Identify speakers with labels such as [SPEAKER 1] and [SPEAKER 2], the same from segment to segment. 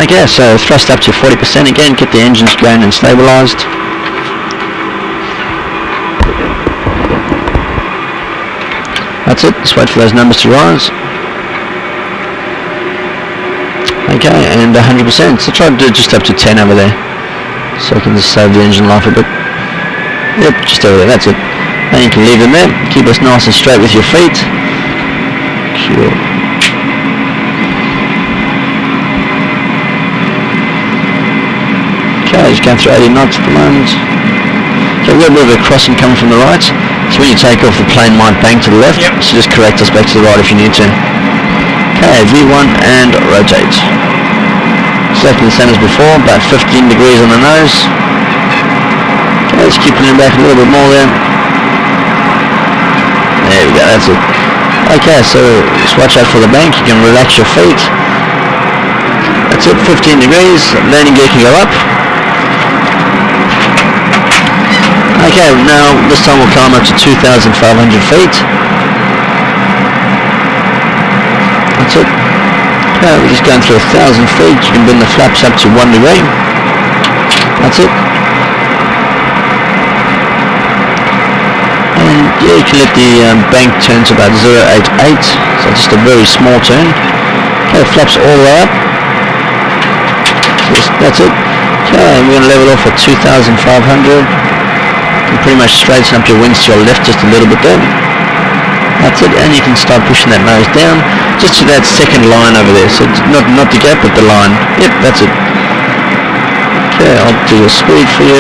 [SPEAKER 1] Okay, so thrust up to 40% again, get the engines going and stabilised. That's it, just wait for those numbers to rise. Okay, and 100%, so try to do it just up to 10 over there. So I can just save the engine life a bit. Yep, just over there, that's it. And you can leave them there, keep us nice and straight with your feet. Cool. Okay, just going through 80 knots at the moment. So we've got a bit of a crossing coming from the right. So when you take off, the plane might bank to the left. Yep. So just correct us back to the right if you need to. Okay, V1 and rotate. Exactly the same as before, about 15 degrees on the nose. Okay, just keep pulling back a little bit more there. There we go, that's it. Okay, so just watch out for the bank. You can relax your feet. That's it, 15 degrees. Landing gear can go up. Okay, now this time we'll climb up to 2,500 feet. That's it. Okay, we're just going through 1,000 feet. You can bring the flaps up to 1 degree. That's it. And yeah, you can let the bank turn to about 0.88. So just a very small turn. Okay, flaps all the way up. So that's it. Okay, we're going to level off at 2,500. Pretty much straighten up your wings to your left just a little bit there. That's it, and you can start pushing that nose down just to that second line over there. So not the gap, but the line. Yep, that's it. Okay, I'll do a speed for you.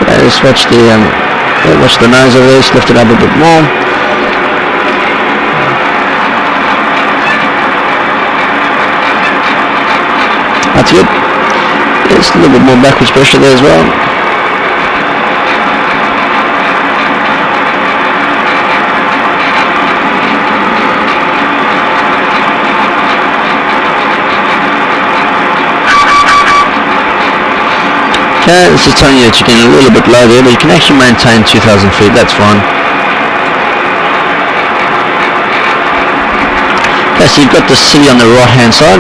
[SPEAKER 1] Okay, just watch the nose over there. Just lift it up a bit more. That's good. Just a little bit more backwards pressure there as well. Okay, this is telling you that you're getting a little bit low there, but you can actually maintain 2,000 feet, that's fine. Okay, so you've got the city on the right hand side,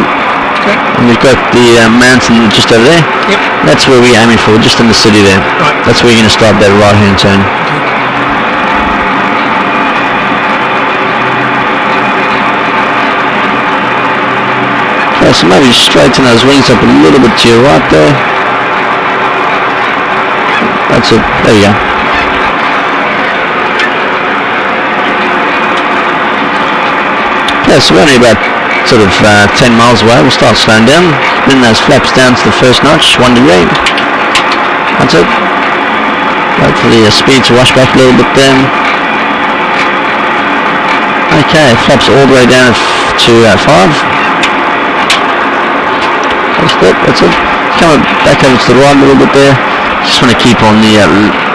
[SPEAKER 1] okay. And we've got the mountain just over there. Yep. That's where we're aiming for, just in the city there. Right. That's where you're going to start that right hand turn. Okay, so maybe straighten those wings up a little bit to your right there. That's it, there you go. Okay, so we're only about sort of 10 miles away. We'll start slowing down. Bring those flaps down to the first notch, 1 degree. That's it. Wait for the speed to wash back a little bit then. Okay, flaps all the way down to 5. That's it. Come back over to the right a little bit there. Just want to keep on the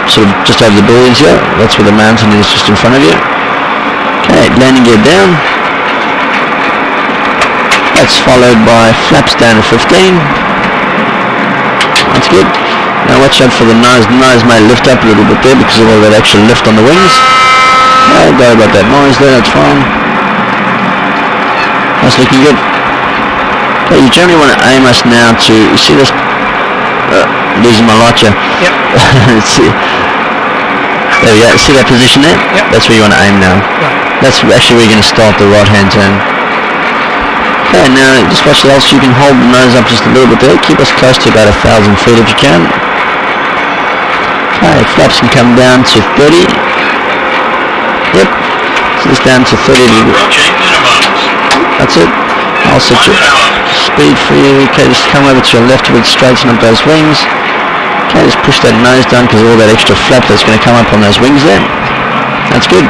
[SPEAKER 1] sort of just over the buildings here. That's where the mountain is, just in front of you. Okay, landing gear down. That's followed by flaps down to 15. That's good. Now watch out for the nose. The nose may lift up a little bit there because of all that extra lift on the wings. Don't worry about that noise there, that's fine. That's looking good. Okay, you generally want to aim us now to, you see this? Losing my light here. Yep. Let's see. There we go. See that position there? Yep. That's where you want to aim now. Right. That's actually where you're going to start the right hand turn. Okay, now just watch the altitude. You can hold the nose up just a little bit there. Keep us close to about 1,000 feet if you can. Okay, flaps can come down to 30. Yep. So it's down to 30 degrees. That's it. I'll set your speed for you. Okay, just come over to your left a bit, straighten up those wings. Okay, just push that nose down because of all that extra flap that's going to come up on those wings there. That's good.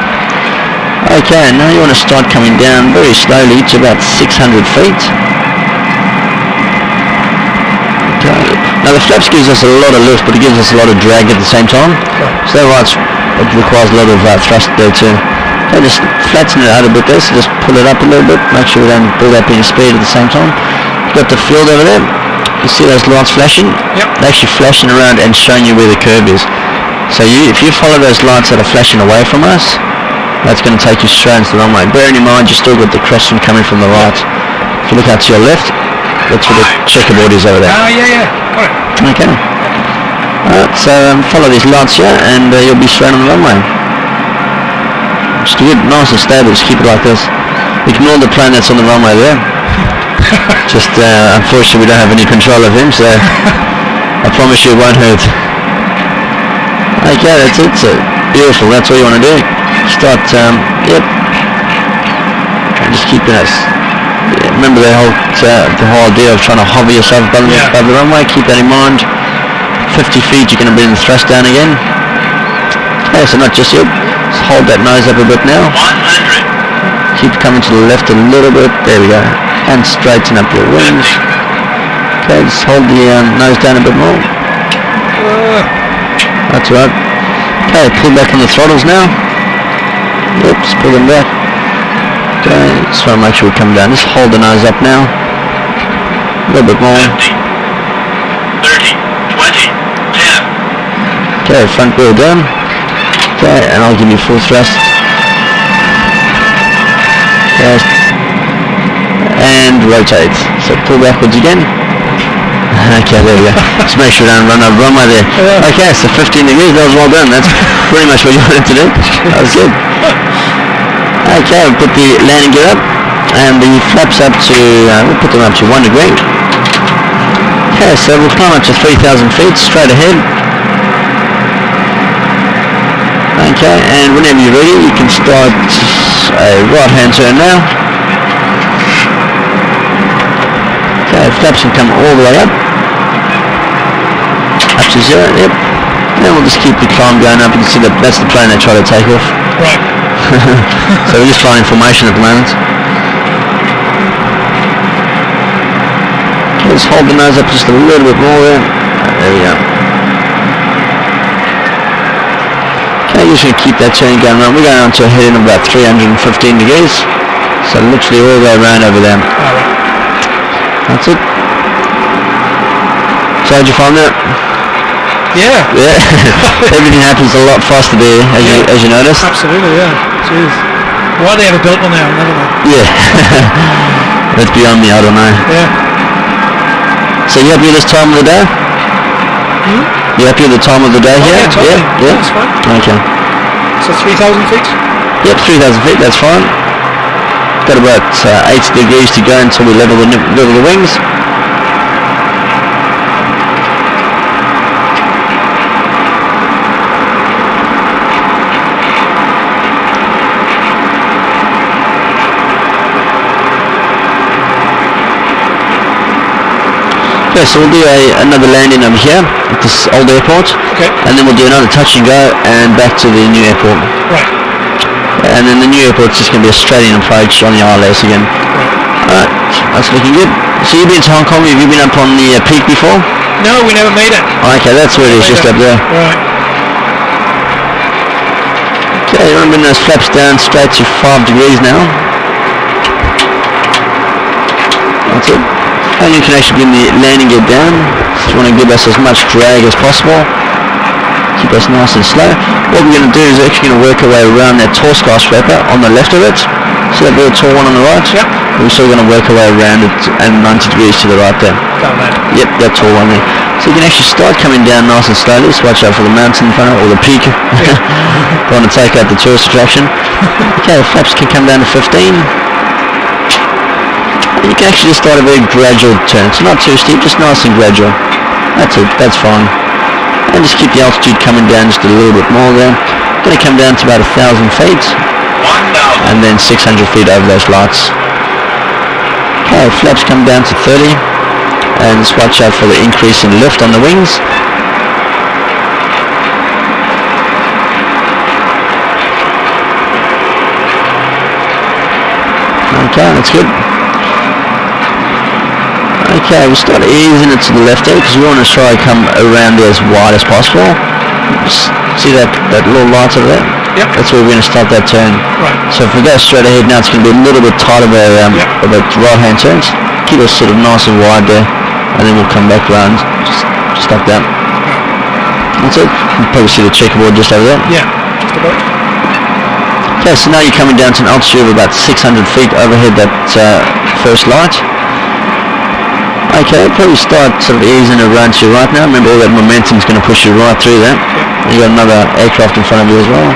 [SPEAKER 1] Okay, now you want to start coming down very slowly to about 600 feet. Okay. Now the flaps gives us a lot of lift, but it gives us a lot of drag at the same time. So it requires a lot of thrust there too. Okay, just flatten it out a bit there, so just pull it up a little bit, make sure we don't build up any speed at the same time. You've got the field over there. You see those lights flashing? Yep. They're actually flashing around and showing you where the curve is. So if you follow those lights that are flashing away from us, that's going to take you straight into the wrong way. Bearing in mind, you've still got the crossing coming from the right. If you look out to your left, that's where the checkerboard is over there.
[SPEAKER 2] Oh, yeah. Got it.
[SPEAKER 1] Okay. Alright, so follow these lights here and you'll be straight on the runway. Just good, nice and stable, just keep it like this. Ignore the plane that's on the runway there. Just unfortunately we don't have any control of him, so I promise you it won't hurt. Okay, that's it. So beautiful, that's all you want to do. Start, yep. And just keep it. Yeah, remember the whole idea of trying to hover yourself above the runway. Keep that in mind. 50 feet, you're going to bring the thrust down again. Okay, so not just yet. Just hold that nose up a bit now.
[SPEAKER 3] 100.
[SPEAKER 1] Keep coming to the left a little bit. There we go. And straighten up your wings. Okay, just hold the nose down a bit more. That's right. Okay, pull back on the throttles now. Yep, just pull them back. Okay, just want to make sure we come down. Just hold the nose up now. A little bit more.
[SPEAKER 3] 50, 30, 20, 10.
[SPEAKER 1] Okay, front wheel down. Okay, and I'll give you full thrust. Okay, and rotate. So pull backwards again. Okay, there we go. Just make sure you don't run over runway there. Okay, so 15 degrees, that was well done. That's pretty much what you wanted to do. That was good. Okay, we'll put the landing gear up and the flaps up to, we'll put them up to 1 degree. Okay, so we'll climb up to 3,000 feet straight ahead. Okay, and whenever you're ready, you can start a right-hand turn now. Okay, flaps can come all the way up. Up to 0, yep. And then we'll just keep the climb going up. You can see that that's the plane they try to take off.
[SPEAKER 2] Right.
[SPEAKER 1] So we're just flying in formation at the moment. Okay, just hold the nose up just a little bit more there. There we go. Okay, you're just going to keep that turn going on. We're going on to a heading of about 315 degrees. So literally all the way around over there. That's it. So how'd you find that?
[SPEAKER 2] Yeah.
[SPEAKER 1] Everything happens a lot faster there, as you noticed.
[SPEAKER 2] Absolutely, yeah. Jeez. Why they ever built one there, I never know.
[SPEAKER 1] Yeah. That's beyond me, I don't know.
[SPEAKER 2] Yeah.
[SPEAKER 1] So you happy with this time of the day? You happy with the time of the day here?
[SPEAKER 2] Yeah, totally.
[SPEAKER 1] Yeah?
[SPEAKER 2] That's fine.
[SPEAKER 1] Okay.
[SPEAKER 2] So 3,000 feet?
[SPEAKER 1] Yep, 3,000 feet, that's fine. Got about 80 degrees to go until we level the wings. Okay, so we'll do another landing over here at this old airport.
[SPEAKER 2] Okay.
[SPEAKER 1] And then we'll do another touch and go and back to the new airport.
[SPEAKER 2] Right.
[SPEAKER 1] And then the new airport's just going to be a straight-in approach on the ILS again. Alright, that's looking good. So you've been to Hong Kong, have you been up on the peak before?
[SPEAKER 2] No, we never made it.
[SPEAKER 1] Okay, that's where it is, just up there.
[SPEAKER 2] Right.
[SPEAKER 1] Okay, you want to bring those flaps down straight to 5 degrees now. That's it. And you can actually bring the landing gear down. Just want to give us as much drag as possible. Keep us nice and slow. What we're going to do is actually going to work our way around that tall skyscraper on the left of it. See that very tall one on the right?
[SPEAKER 2] Yep.
[SPEAKER 1] We're still going to work our way around it and 90 degrees to the right there.
[SPEAKER 2] Down there.
[SPEAKER 1] Yep, that tall one there. So you can actually start coming down nice and slowly. Just watch out for the mountain in front of it, or the peak. Don't want to take out the tourist attraction. Okay, the flaps can come down to 15. You can actually just start a very gradual turn. It's not too steep, just nice and gradual. That's it, that's fine. And just keep the altitude coming down just a little bit more there. Going to come down to about 1,000 feet.
[SPEAKER 3] 1,000.
[SPEAKER 1] And then 600 feet over those lights. Okay, flaps come down to 30. And just watch out for the increase in lift on the wings. Okay, that's good. Okay, we'll start easing it to the left there because we want to try to come around there as wide as possible. See that little light over there?
[SPEAKER 2] Yep.
[SPEAKER 1] That's where we're going to start that turn.
[SPEAKER 2] Right.
[SPEAKER 1] So if we go straight ahead now, it's going to be a little bit tight of a right-hand turns. Keep us sort of nice and wide there, and then we'll come back around just like that. That's it. You can probably see the checkerboard just over there.
[SPEAKER 2] Yeah, just about.
[SPEAKER 1] Okay, so now you're coming down to an altitude of about 600 feet overhead that first light. Okay, probably start sort of easing around to your right now. Remember, all that momentum's going to push you right through that.
[SPEAKER 2] Yep.
[SPEAKER 1] You got another aircraft in front of you as well.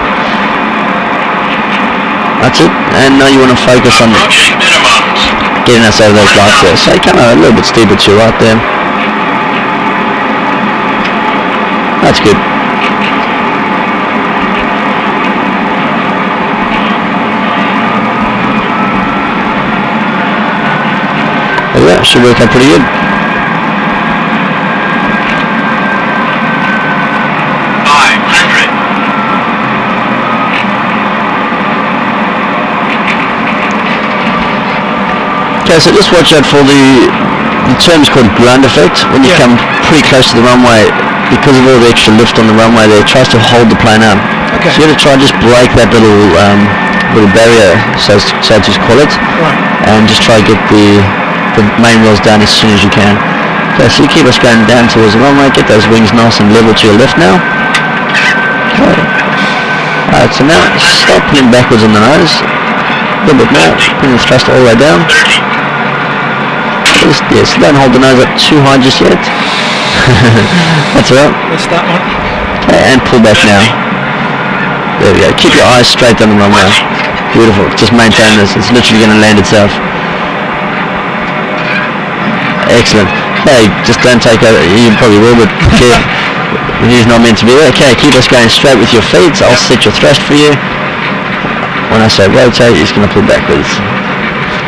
[SPEAKER 1] That's it. And now you want to focus on
[SPEAKER 3] Approaching minimums.
[SPEAKER 1] getting us over those lights there. So come on, a little bit steeper to your right there. That's good. Yeah, should work out pretty good.
[SPEAKER 3] 500.
[SPEAKER 1] Okay, so just watch out for the term's called ground effect. When you come pretty close to the runway, because of all the extra lift on the runway there, it tries to hold the plane up.
[SPEAKER 2] Okay.
[SPEAKER 1] So you got to try and just break that little barrier, so to call it,
[SPEAKER 2] Right.
[SPEAKER 1] and just try to get the main wheels down as soon as you can. Okay, so you keep us going down towards the runway, get those wings nice and level to your left now. Okay. Alright, so now start pulling backwards on the nose. A little bit more, bring the thrust all the way down.
[SPEAKER 3] 30.
[SPEAKER 1] Yes, don't hold the nose up too high just yet. That's alright.
[SPEAKER 2] That's that one.
[SPEAKER 1] Okay, and pull back now. There we go. Keep your eyes straight down the runway. Beautiful. Just maintain this. It's literally going to land itself. Excellent. Okay, just don't take over. You probably will, but he's not meant to be there. Okay, keep us going straight with your feet. I'll set your thrust for you. When I say rotate, he's going to pull backwards.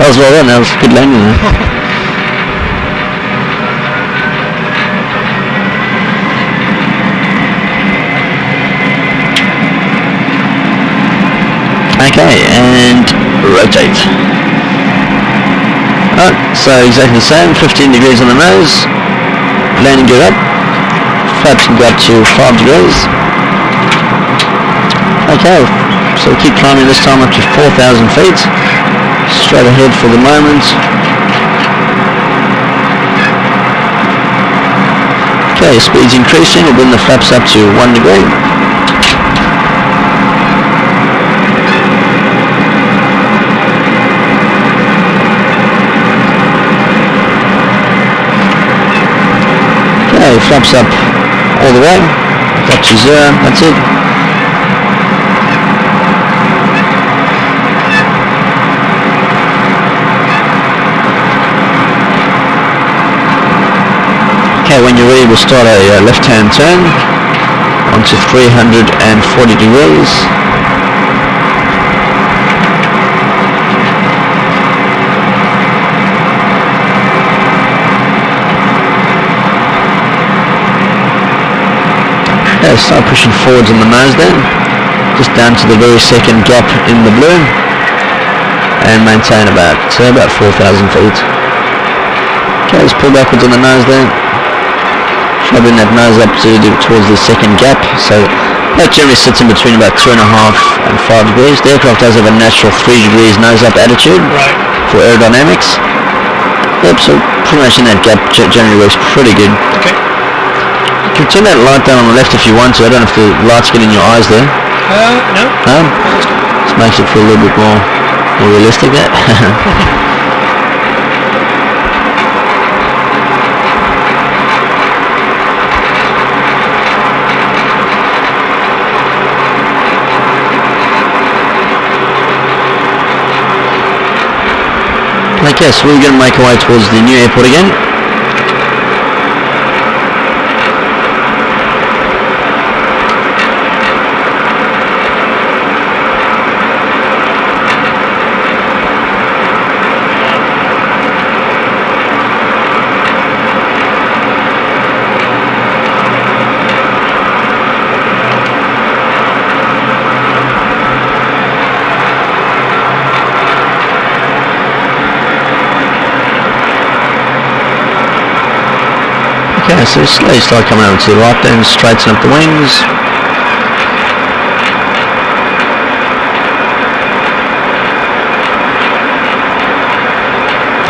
[SPEAKER 1] That was well done. That was good landing there. Okay, and rotate. Alright, so exactly the same, 15 degrees on the nose, landing gear up, flaps can go up to 5 degrees. Okay, so we'll keep climbing this time up to 4,000 feet, straight ahead for the moment. Okay, speed's increasing, we'll bring the flaps up to 1 degree. Okay, flaps up all the way, up to 0, that's it. Okay, when you're ready, we'll start a left-hand turn onto 340 degrees. Okay, start pushing forwards on the nose then, just down to the very second gap in the blue, and maintain about 4,000 feet. Okay, let's pull backwards on the nose there. Try to bring that nose up towards the second gap, so that generally sits in between about 2.5 and 5 degrees. The aircraft does have a natural 3 degrees nose up attitude for aerodynamics. Yep, so pretty much in that gap generally works pretty good.
[SPEAKER 2] Okay.
[SPEAKER 1] You can turn that light down on the left if you want to. I don't know if the light's getting in your eyes there.
[SPEAKER 2] No.
[SPEAKER 1] No? Just makes it feel a little bit more realistic there. Okay, so we're going to make our way towards the new airport again. Okay, so slowly start coming over to the right then, straighten up the wings.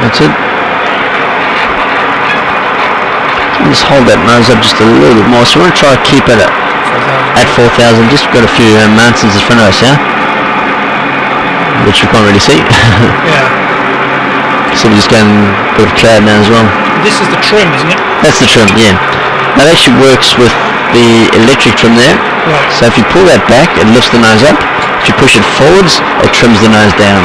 [SPEAKER 1] That's it. And just hold that nose up just a little bit more. So we're going to try to keep it at 4,000. Just got a few mountains in front of us, yeah? Which we can't really see.
[SPEAKER 2] Yeah.
[SPEAKER 1] So we're just getting a bit of cloud now as well.
[SPEAKER 2] this is the trim, isn't it?
[SPEAKER 1] That's the trim, yeah. That actually works with the electric trim there.
[SPEAKER 2] Right.
[SPEAKER 1] So if you pull that back, it lifts the nose up. If you push it forwards, it trims the nose down.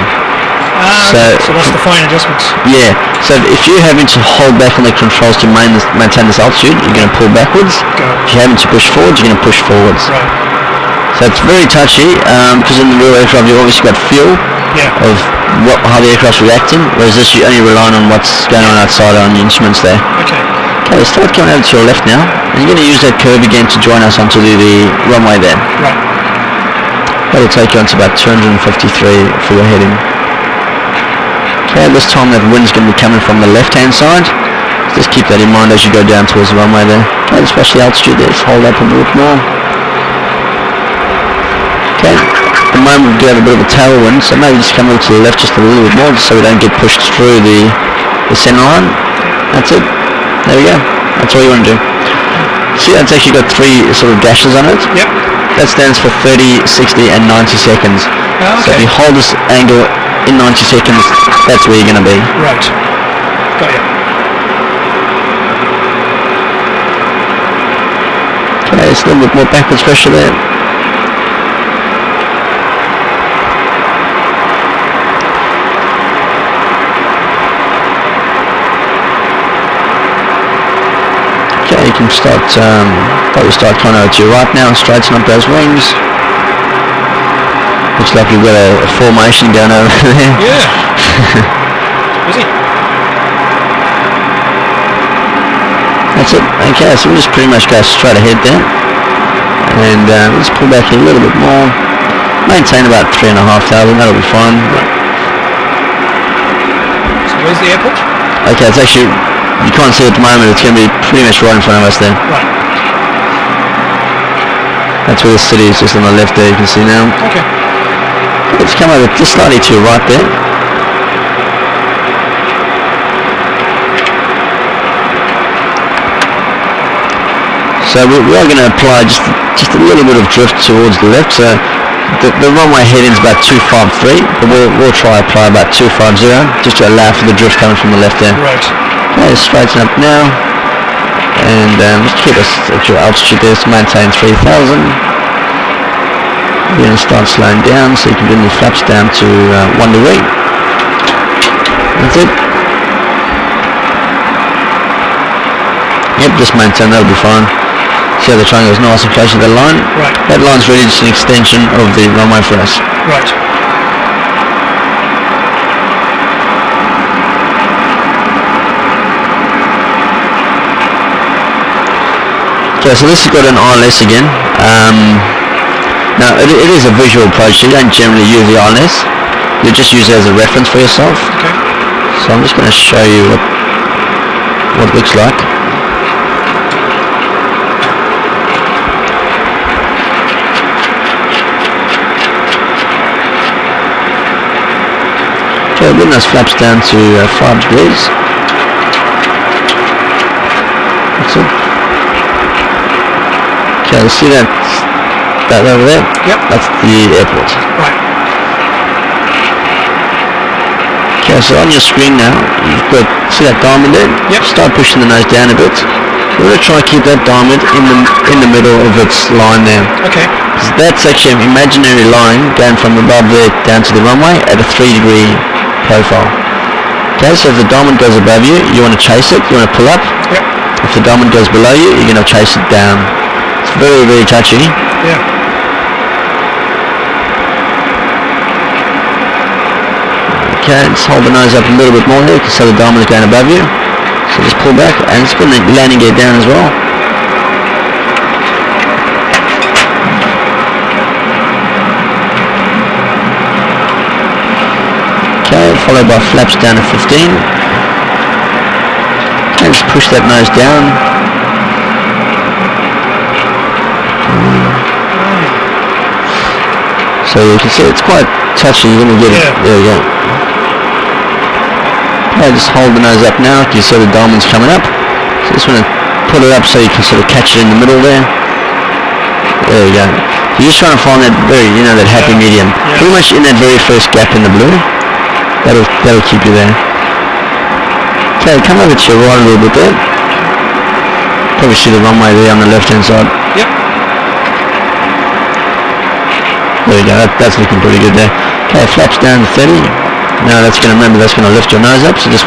[SPEAKER 2] So that's the fine adjustments.
[SPEAKER 1] Yeah. So if you're having to hold back on the controls to maintain this altitude, you're going to pull backwards. If you're having to push forwards, you're going to push forwards.
[SPEAKER 2] Right.
[SPEAKER 1] So it's very touchy because in the real aircraft you've obviously got feel of how the aircraft's reacting, whereas this you're only relying on what's going on outside on the instruments there.
[SPEAKER 2] Okay.
[SPEAKER 1] Okay, start coming over to your left now, and you're going to use that curve again to join us onto the runway there.
[SPEAKER 2] Right.
[SPEAKER 1] That'll take you on to about 253 for your heading. Okay, this time that wind's going to be coming from the left-hand side. Just keep that in mind as you go down towards the runway there. Okay, especially altitude there, just hold up a little bit more. Okay, at the moment we do have a bit of a tailwind, so maybe just come over to the left just a little bit more, just so we don't get pushed through the center line. That's it. There we go. That's all you want to do. See, that's actually got 3 sort of dashes on it.
[SPEAKER 2] Yep.
[SPEAKER 1] That stands for 30, 60 and 90 seconds.
[SPEAKER 2] Oh, okay.
[SPEAKER 1] So if you hold this angle in 90 seconds, that's where you're going to be.
[SPEAKER 2] Right. Got you.
[SPEAKER 1] Okay, it's a little bit more backwards pressure there. Okay, you can probably start kind of to your right now and straighten up those wings. Looks like you've got a formation going over there.
[SPEAKER 2] Yeah. Busy.
[SPEAKER 1] That's it. Okay, so we'll just pretty much go straight ahead there. And we'll just pull back a little bit more. Maintain about 3,500, that'll be fine.
[SPEAKER 2] So where's the airport?
[SPEAKER 1] Okay, it's actually, you can't see it at the moment, it's going to be pretty much right in front of us there.
[SPEAKER 2] Right.
[SPEAKER 1] That's where the city is, just on the left there, you can see now.
[SPEAKER 2] Okay.
[SPEAKER 1] Let's come over just slightly to your right there. So we are going to apply just a little bit of drift towards the left. So the runway heading is about 253, but we'll try apply about 250 just to allow for the drift coming from the left there.
[SPEAKER 2] Right.
[SPEAKER 1] Okay, straighten up now, and just keep us at your altitude there to maintain 3,000. We're going to start slowing down so you can bring your flaps down to 1 degree. That's it. Yep, just maintain, that'll be fine. See how the triangle is nice and close to that line?
[SPEAKER 2] Right.
[SPEAKER 1] That line's really just an extension of the runway for us.
[SPEAKER 2] Right.
[SPEAKER 1] Okay, so this has got an ILS again. Now, it is a visual approach, so you don't generally use the ILS. You just use it as a reference for yourself.
[SPEAKER 2] Okay.
[SPEAKER 1] So I'm just going to show you what it looks like. Okay, bring those flaps down to 5 degrees. That's it. Okay, see that over there?
[SPEAKER 2] Yep.
[SPEAKER 1] That's the airport.
[SPEAKER 2] Right.
[SPEAKER 1] Okay, so on your screen now, you've got, see that diamond there?
[SPEAKER 2] Yep.
[SPEAKER 1] Start pushing the nose down a bit. We're going to try and keep that diamond in the middle of its line there.
[SPEAKER 2] Okay.
[SPEAKER 1] So that's actually an imaginary line going from above there down to the runway at a 3-degree profile. Okay, so if the diamond goes above you, you want to chase it, you want to pull up.
[SPEAKER 2] Yep.
[SPEAKER 1] If the diamond goes below you, you're going to chase it down. It's very, very touchy.
[SPEAKER 2] Yeah.
[SPEAKER 1] Okay, just hold the nose up a little bit more here, so the diamond is going above you. So just pull back, and just put the landing gear down as well. Okay, followed by flaps down to 15. Okay, just push that nose down. So you can see it's quite touchy, you're going to get it. There we go. Okay, just hold the nose up now, you see the diamond's coming up. So just want to put it up so you can sort of catch it in the middle there. There we go. You're just trying to find that that happy medium.
[SPEAKER 2] Yeah.
[SPEAKER 1] Pretty much in that very first gap in the blue. That'll keep you there. Okay, Okay, come over to your right a little bit there. Probably see the runway there on the left hand side.
[SPEAKER 2] Yep.
[SPEAKER 1] There we go, that's looking pretty good there. Okay, flaps down to 30. Now that's going to lift your nose up, so just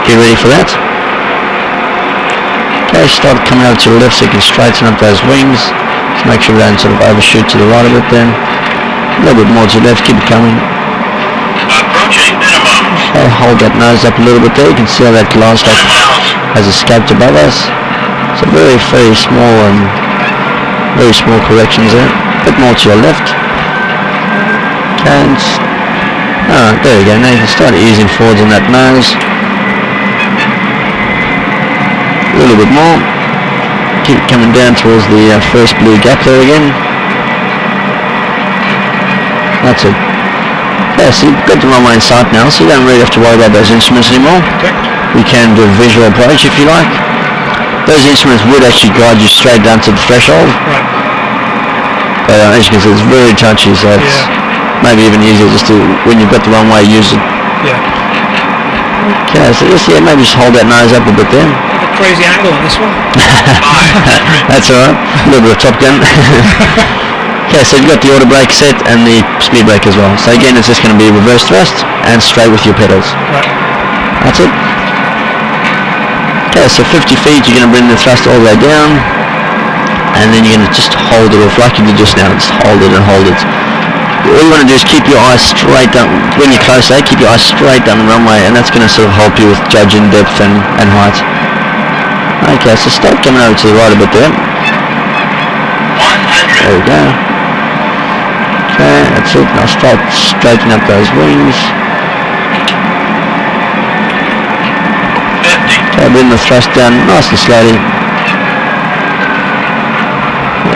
[SPEAKER 1] be ready for that. Okay, start coming over to the left so you can straighten up those wings. Just make sure we don't sort of overshoot to the right a bit then. A little bit more to the left, keep it coming.
[SPEAKER 3] Approaching minimum.
[SPEAKER 1] Okay, hold that nose up a little bit there. You can see how that glass
[SPEAKER 3] 5 miles.
[SPEAKER 1] has escaped above us. So very, very small and very small corrections there. A bit more to your left. Okay, and alright, there we go. Now you can start easing forwards on that nose. A little bit more. Keep coming down towards the first blue gap there again. That's it. Yeah, so you've got the runway in sight now, so you don't really have to worry about those instruments anymore.
[SPEAKER 2] Okay.
[SPEAKER 1] We can do a visual approach if you like. Those instruments would actually guide you straight down to the threshold.
[SPEAKER 2] Right.
[SPEAKER 1] But as you can see, it's very touchy, so it's maybe even easier just to, when you've got the runway, use it.
[SPEAKER 2] Yeah.
[SPEAKER 1] Okay, so just, maybe just hold that nose up a bit there.
[SPEAKER 2] A crazy angle on this one.
[SPEAKER 3] 500.
[SPEAKER 1] That's alright. A little bit of Top Gun. Okay, so you've got the auto brake set and the speed brake as well. So again, it's just going to be reverse thrust and straight with your pedals.
[SPEAKER 2] Right.
[SPEAKER 1] That's it. Okay, so 50 feet, you're going to bring the thrust all the way down, and then you're going to just hold it off like you did just now. Just hold it and hold it. All you want to do is keep your eyes straight down. When you're close, keep your eyes straight down the runway, and that's going to sort of help you with judging depth and height. Okay, so start coming over to the right a bit there.
[SPEAKER 3] 100.
[SPEAKER 1] There we go. Okay, that's it. Now start straightening up those wings.
[SPEAKER 3] 50.
[SPEAKER 1] Okay, bring the thrust down nice and slowly.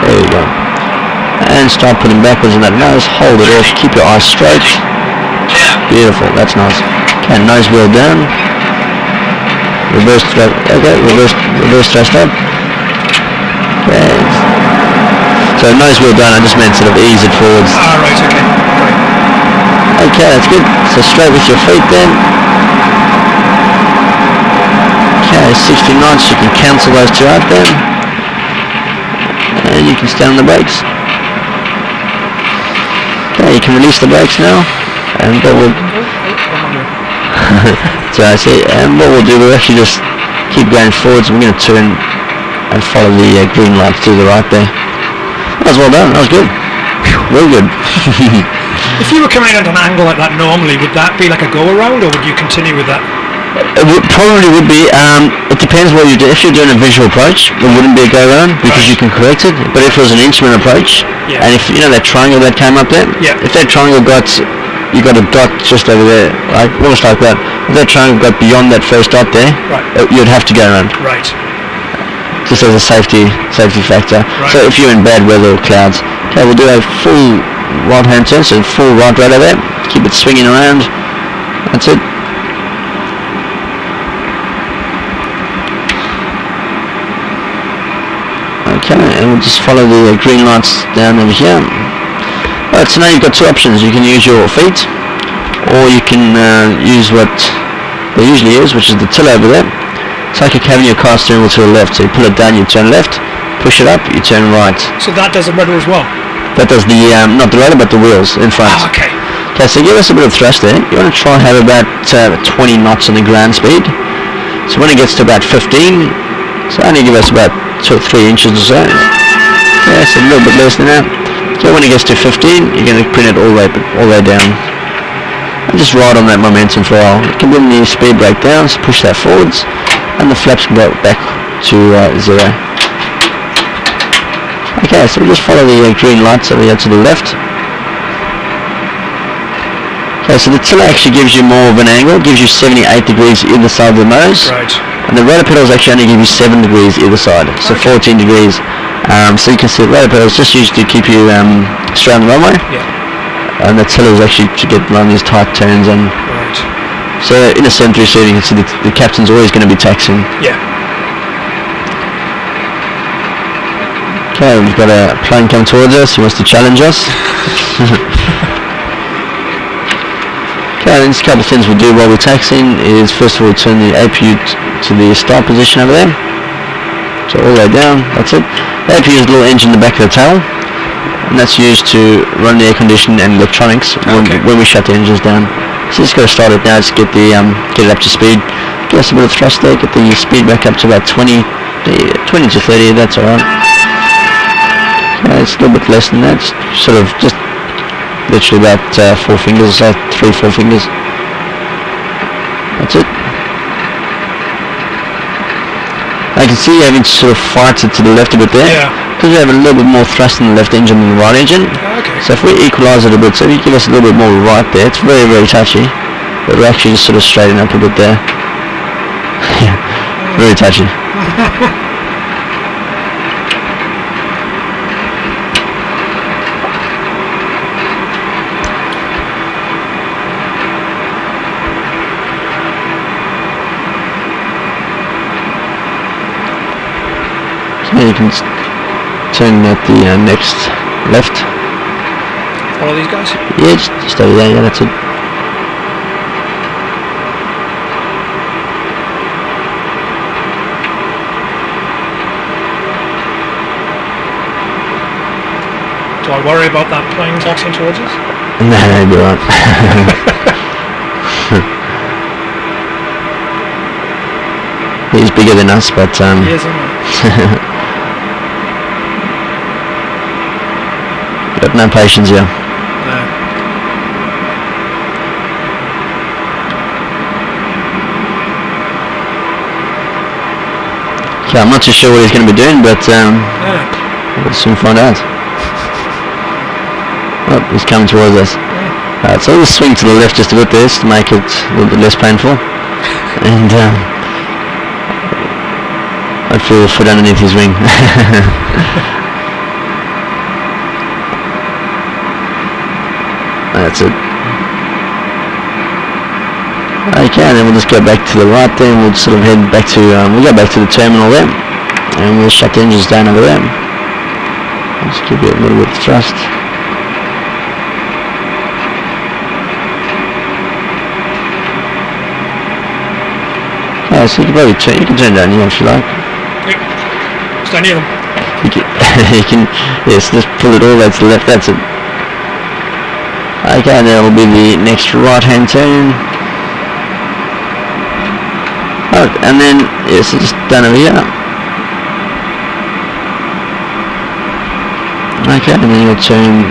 [SPEAKER 1] There you go. And start putting backwards on that nose. Hold it off. Keep your eyes straight.
[SPEAKER 3] 10.
[SPEAKER 1] Beautiful. That's nice. Okay, nose wheel down. Reverse thrust. Okay, reverse thrust up. Okay. So nose wheel down. I just meant sort of ease it forwards.
[SPEAKER 2] Ah, right. Okay. Right.
[SPEAKER 1] Okay, that's good. So straight with your feet then. Okay, 60 knots. You can cancel those two out then. And you can stand on the brakes. Okay, you can release the brakes now. And what we'll so I see. And what we'll do, we'll actually just keep going forwards. We're going to turn and follow the green lights to the right there. That was well done. That was good. Very good.
[SPEAKER 2] If you were coming at an angle like that normally, would that be like a go-around, or would you continue with that?
[SPEAKER 1] It probably would be. It depends what you do. If you're doing a visual approach, it wouldn't be a go-around because you can correct it. But if it was an instrument approach, and if you know that triangle that came up there, if that triangle you got a dot just over there, like almost like that. If that triangle got beyond that first dot there, you'd have to go around.
[SPEAKER 2] Right.
[SPEAKER 1] Just as a safety factor.
[SPEAKER 2] Right.
[SPEAKER 1] So if you're in bad weather or clouds, okay, we'll do a full right hand turn, so full right rudder there. Keep it swinging around. That's it. Okay, and we'll just follow the green lights down over here. Alright, so now you've got two options. You can use your feet, or you can use what they usually use, which is the till over there. It's like you're having your car steering wheel to the left. So you pull it down, you turn left, push it up, you turn right.
[SPEAKER 2] So that does the rudder as well?
[SPEAKER 1] That does the, not the rudder, but the wheels in front.
[SPEAKER 2] Ah, okay.
[SPEAKER 1] Okay, so give us a bit of thrust there. You want to try and have about 20 knots on the ground speed. So when it gets to about 15, so only give us about 2 or 3 inches or so. Yeah, so a little bit less than that. So when it gets to 15, you're going to bring it all the way down. And just ride on that momentum for a while. You can bring the speed brake down, so push that forwards, and the flaps can go back to 0. Okay, so we just follow the green lights over here to the left. Okay, so the tiller actually gives you more of an angle, gives you 78 degrees either side of the nose.
[SPEAKER 2] Right.
[SPEAKER 1] And the rotor pedals actually only give you 7 degrees either side, so 14 degrees. So you can see the rotor pedals just used to keep you straight on the runway.
[SPEAKER 2] Yeah.
[SPEAKER 1] And the tiller is actually to get run these tight turns and.
[SPEAKER 2] Right.
[SPEAKER 1] So in a 737 you can see the captain's always going to be taxiing.
[SPEAKER 2] Yeah.
[SPEAKER 1] Okay, we've got a plane coming towards us. He wants to challenge us. Okay, there's a couple of things we'll do while we're taxiing is first of all turn the APU to the start position over there. So all the way down, that's it. The APU is a little engine in the back of the tail, and that's used to run the air conditioning and electronics when we shut the engines down. So just got to start it now, just get it up to speed. Give us a bit of thrust there, get the speed back up to about 20 to 30, that's alright. It's a little bit less than that, just literally about 4 fingers, 3-4 fingers. That's it. I can see you having to sort of fight it to the left a bit there.
[SPEAKER 2] Yeah.
[SPEAKER 1] Because we have a little bit more thrust in the left engine than the right engine.
[SPEAKER 2] Okay.
[SPEAKER 1] So if we equalise it a bit, so if you give us a little bit more right there, it's very, very touchy. But we're actually just sort of straighten up a bit there. Yeah, very touchy. So you can turn at the next left.
[SPEAKER 2] Follow these guys?
[SPEAKER 1] Yeah, just over there, yeah, that's it.
[SPEAKER 2] Do I worry about that plane taxiing towards us?
[SPEAKER 1] No, you'll be right. He's bigger than us, but
[SPEAKER 2] He is, isn't he?
[SPEAKER 1] got no patience here.
[SPEAKER 2] No.
[SPEAKER 1] Okay, I'm not too sure what he's going to be doing, but we'll soon find out. Oh, he's coming towards us. Alright, so we'll swing to the left just a bit there, just to make it a little bit less painful. And hopefully we'll fit underneath his wing. That's it. Okay, then we'll just go back to the right there, and we'll sort of head back to, we'll go back to the terminal there, and we'll shut the engines down over there. Just give it a little bit of thrust. Okay, so you can probably you can turn down here if you like.
[SPEAKER 2] Yep. Stand near them.
[SPEAKER 1] You can, yes, just pull it all the way to the left, that's it. Okay, there will be the next right hand turn. Oh, and then, yes, it's just done over here. Okay, and then you'll turn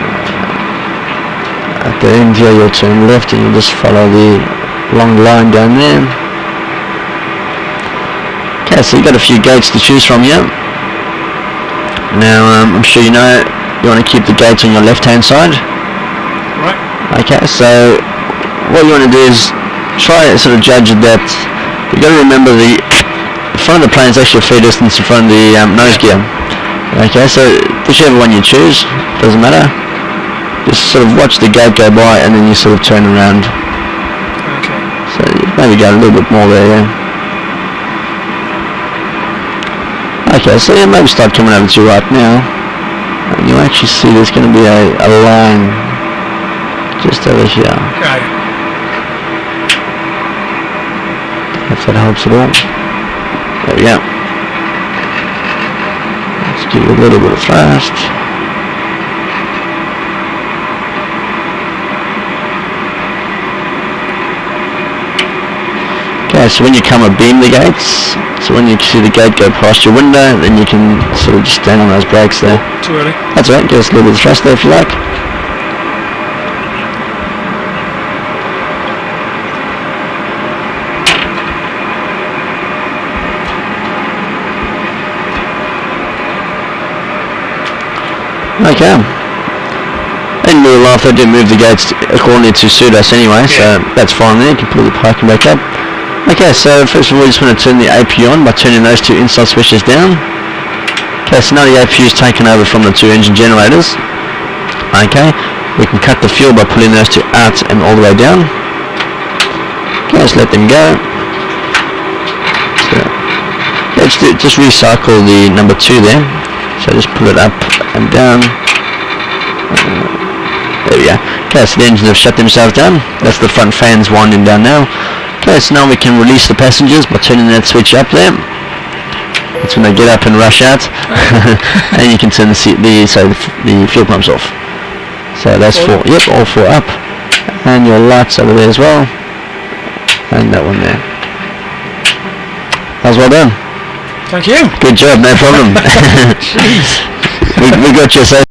[SPEAKER 1] at the end here, you'll turn left and you'll just follow the long line down there. Okay, so you've got a few gates to choose from here. Now, I'm sure you know you want to keep the gates on your left hand side.
[SPEAKER 2] Right.
[SPEAKER 1] Okay, so what you want to do is try to sort of judge that. You've got to remember the front of the plane is actually a fair distance in front of the nose gear. Okay, so whichever one you choose, doesn't matter. Just sort of watch the gate go by and then you sort of turn around.
[SPEAKER 2] Okay.
[SPEAKER 1] So you maybe go a little bit more there, yeah. Okay, so yeah, maybe start coming over to your right now. And you'll actually see there's going to be a line just over here.
[SPEAKER 2] Okay.
[SPEAKER 1] If that helps at all. There we go. Let's give it a little bit of thrust. Okay, so when you come abeam the gates, so when you see the gate go past your window, then you can sort of just stand on those brakes there.
[SPEAKER 2] Too early.
[SPEAKER 1] That's right, give us a little bit of thrust there if you like. Okay. In real life they didn't move the gates accordingly to suit us anyway, so that's fine there, you can pull the parking back up. Okay, so first of all we just want to turn the APU on by turning those two inside switches down. Okay, so now the APU is taken over from the two engine generators. Okay, we can cut the fuel by pulling those two out and all the way down. Okay, let's let them go. So, okay, just recycle the number 2 there. So just pull it up and down. There we go. Okay, so the engines have shut themselves down. That's the front fans winding down now. Okay, so now we can release the passengers by turning that switch up there. That's when they get up and rush out. And you can turn the fuel pumps off. So that's four. Yep, all four up. And your lights over there as well. And that one there. That was well done.
[SPEAKER 2] Thank you.
[SPEAKER 1] Good job, no problem.
[SPEAKER 2] Jeez.
[SPEAKER 1] we got you. So